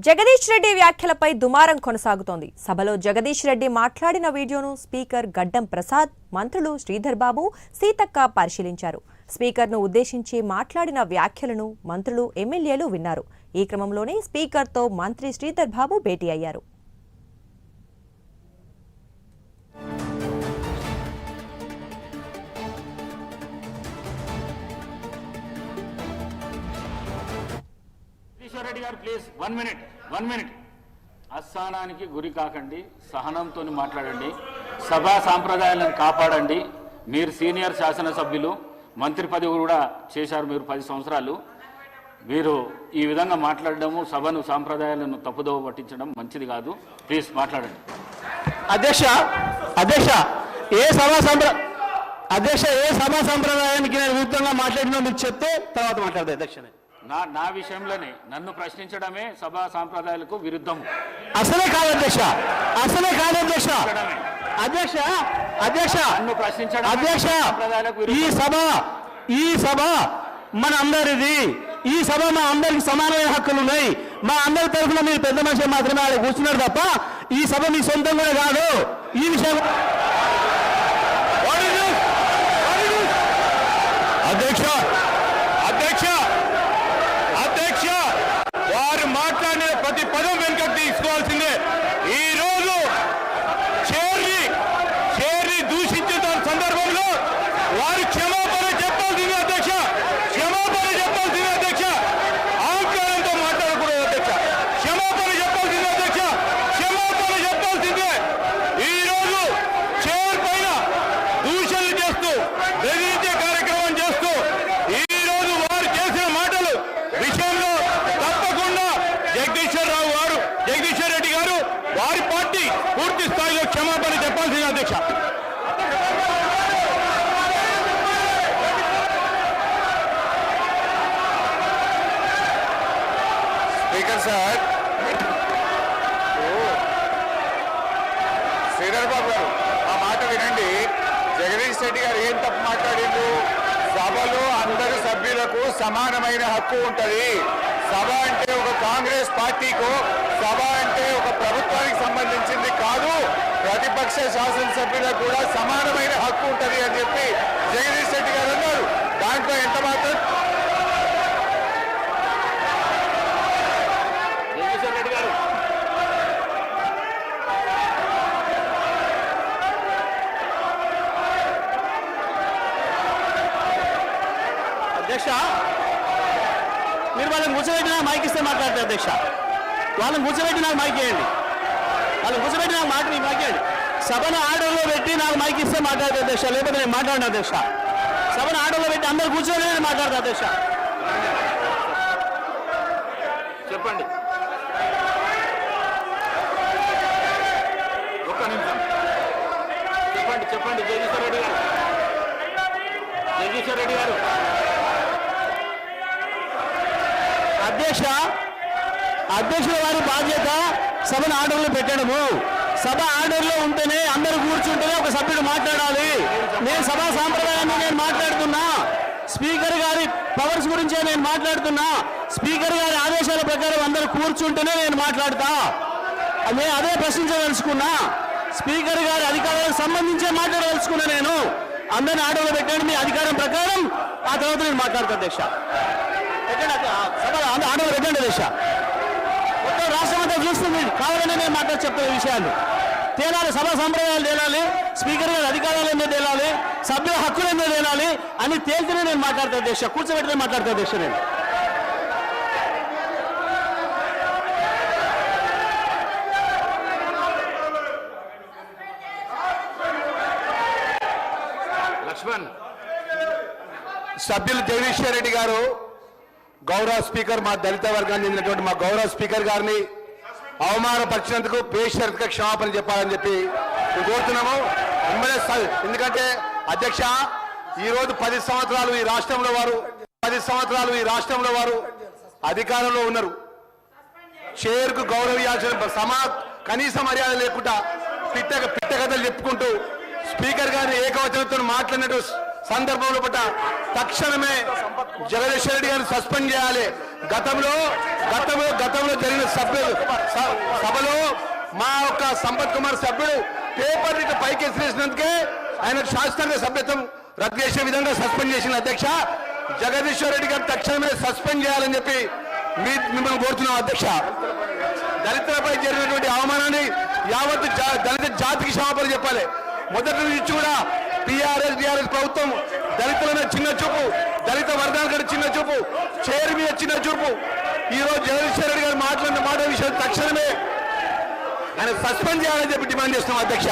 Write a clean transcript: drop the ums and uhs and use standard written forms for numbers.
జగదీష్ రెడ్డి వ్యాఖ్యలపై దుమారం కొనసాగుతోంది. సభలో జగదీష్ రెడ్డి మాట్లాడిన వీడియోను స్పీకర్ గడ్డం ప్రసాద్, మంత్రులు శ్రీధర్ బాబు, సీతక్క పరిశీలించారు. స్పీకర్ను ఉద్దేశించి మాట్లాడిన వ్యాఖ్యలను మంత్రులు, ఎమ్మెల్యేలు విన్నారు. ఈ క్రమంలోనే స్పీకర్తో మంత్రి శ్రీధర్ బాబు భేటీ అయ్యారు. రెడ్డి గారు ప్లీజ్ 1 మినిట్ అస్థానానికి గురి కాకండి, సహనంతో మాట్లాడండి, సభా సాంప్రదాయాలను కాపాడండి. మీరు సీనియర్ శాసనసభ్యులు, మంత్రి పదవి కూడా చేశారు మీరు 10 సంవత్సరాలు. మీరు ఈ విధంగా మాట్లాడడము, సభను సాంప్రదాయాలను తప్పుదోవ పట్టించడం మంచిది కాదు. ప్లీజ్ మాట్లాడండి. అధ్యక్ష ఏ సభా సంప్రదాయానికి నేను విరుద్ధంగా మాట్లాడినా మీరు చెప్తే తర్వాత మాట్లాడదు అధ్యక్ష. నా విషయంలోనే నన్ను ప్రశ్నించడమే సభా సాంప్రదాయాలకు విరుద్ధం. అసలే కాదు అధ్యక్ష. నన్ను ప్రశ్నించడం ఈ సభ మన అందరిది. ఈ సభ మా అందరికి సమానమైన హక్కులు ఉన్నాయి. మా అందరి తరఫున మీరు పెద్ద మనిషి మాత్రమే ఆడ కూర్చున్నారు తప్ప ఈ సభ మీ సొంతం కూడా కాదు. ఈ విషయం అధ్యక్ష వారు మాట్లాడిన ప్రతి పదం వెనుక తీసుకోవాల్సిందే. ఈ రోజు చేరి దూషించిన సందర్భంలో వారు క్షమాపణ చెప్పాల్సిందే అధ్యక్ష. అహంకారంతో మాట్లాడకూడదు అధ్యక్ష. క్షమాపణ చెప్పాల్సిందే. ఈ రోజు చైర్ పైన దూషణలు చేస్తూ బెదిరించే కార్యక్రమం చేస్తూ ఈ రోజు వారు చేసిన మాటలు విషయంలో తప్పకుండా జగదీశ్వర్ రెడ్డి గారు వారి పార్టీ పూర్తి స్థాయిలో క్షమాపణ చెప్పాల్సింది అధ్యక్ష. స్పీకర్ సార్, శ్రీధర్ బాబు గారు ఆ మాట వినండి. జగదీష్ రెడ్డి గారు ఏం తప్పు మాట్లాడిండు? సభలో అందరి సభ్యులకు సమానమైన హక్కు ఉంటుంది. సభ అంటే ఒక కాంగ్రెస్ పార్టీకో, సభ అంటే ఒక ప్రభుత్వానికి సంబంధించింది కాదు, ప్రతిపక్ష శాసనసభ్యులకు కూడా సమానమైన హక్కు ఉంటుంది అని చెప్పి జగదీష్ రెడ్డి గారు అన్నారు. దాంట్లో ఎంత మాత్రం అధ్యక్ష, మీరు వాళ్ళని కూర్చోబెట్టి నాకు మైక్ ఇస్తే మాట్లాడతారు అధ్యక్ష. వాళ్ళని కూర్చోబెట్టి నాకు మైక్ ఇవ్వండి. మైక్ ఇవ్వండి. సభను ఆర్డర్లో పెట్టి నాకు మైక్ ఇస్తే మాట్లాడతారు అధ్యక్ష. లేకపోతే నేను మాట్లాడిన అధ్యక్ష. సభను ఆర్డర్లో పెట్టి అందరు కూర్చొని నేను మాట్లాడతా అధ్యక్ష. చెప్పండి. ఒక్క నిమిషం చెప్పండి. జగదీశ్వర్ రెడ్డి గారు అధ్యక్షుల వారి బాధ్యత సభను ఆర్డర్లో పెట్టడము. సభ ఆర్డర్లో ఉంటేనే అందరూ కూర్చుంటేనే ఒక సభ్యుడు మాట్లాడాలి. నేను సభా సాంప్రదాయాన్ని నేను మాట్లాడుతున్నా. స్పీకర్ గారి పవర్స్ గురించే నేను మాట్లాడుతున్నా. స్పీకర్ గారి ఆదేశాల ప్రకారం అందరూ కూర్చుంటేనే నేను మాట్లాడతా. నేను అదే ప్రశ్నించదలుచుకున్నా. స్పీకర్ గారి అధికారాలకు సంబంధించే మాట్లాడదలుచుకున్నా. నేను అందరిని ఆర్డర్లో పెట్టండి మీ అధికారం ప్రకారం. ఆ తర్వాత నేను మాట్లాడతా అధ్యక్ష. సభ ఆర్డర్లో పెట్టండి అధ్యక్ష. మొత్తం రాష్ట్రం అంతా చూస్తుంది. కావాలని నేను చెప్తున్న విషయాన్ని తేలాలి. సభా సంప్రదాయాలు తేలాలి. స్పీకర్ గారి అధికారాలు ఏందో తేలాలి. సభ్యుల హక్కులు ఏందో తేలాలి అని తేలితేనే నేను మాట్లాడతా అధ్యక్ష. కూర్చోబెట్టినే మాట్లాడతా అధ్యక్ష. నేను లక్ష్మణ్ సభ్యులు జగదీశ్వర్ రెడ్డి గారు, గౌరవ స్పీకర్, మా దళిత వర్గానికి చెందినటువంటి మా గౌరవ స్పీకర్ గారిని అవమానపరిచినందుకు బేషరతుగా క్షమాపణ చెప్పాలని చెప్పి కోరుతున్నాము. ఎందుకంటే అధ్యక్ష, ఈరోజు 10 సంవత్సరాలు ఈ రాష్ట్రంలో వారు అధికారంలో ఉన్నారు. చైర్కు గౌరవించాల్సిన కనీస మర్యాద లేకుండా పిట్ట కథలు చెప్పుకుంటూ స్పీకర్ గారిని ఏకవచనంతో మాట్లాడినట్టు సందర్భంలో పట్ల తక్షణమే జగదీశ్వర్ రెడ్డి గారిని సస్పెండ్ చేయాలి. గతంలో జరిగిన సభలో మా యొక్క సంపత్ కుమార్ సభ్యుడు పేపర్ ఇటు పైకి ఎసిరేసినందుకే ఆయన శాస్త్రంగా సభ్యత్వం రద్దు చేసే విధంగా సస్పెండ్ చేసిన అధ్యక్ష. జగదీశ్వర్ రెడ్డి గారు తక్షణమే సస్పెండ్ చేయాలని చెప్పి మిమ్మల్ని కోరుతున్నాం అధ్యక్ష. దళితులపై జరిగినటువంటి అవమానాన్ని యావత్ దళిత జాతికి క్షమాపణ చెప్పాలి. మొదటి నుంచి కూడా టీఆర్ఎస్ ప్రభుత్వం దళితుల మీద చిన్న చూపు, దళిత వర్గాల చిన్న చూపు, చేరు మీద చిన్న చూపు. ఈ రోజు జగదీశ్వర్ రెడ్డి గారు మాట్లాడిన మాట విషయం తక్షణమే ఆయన సస్పెండ్ చేయాలని చెప్పి డిమాండ్ చేస్తున్నాం అధ్యక్ష.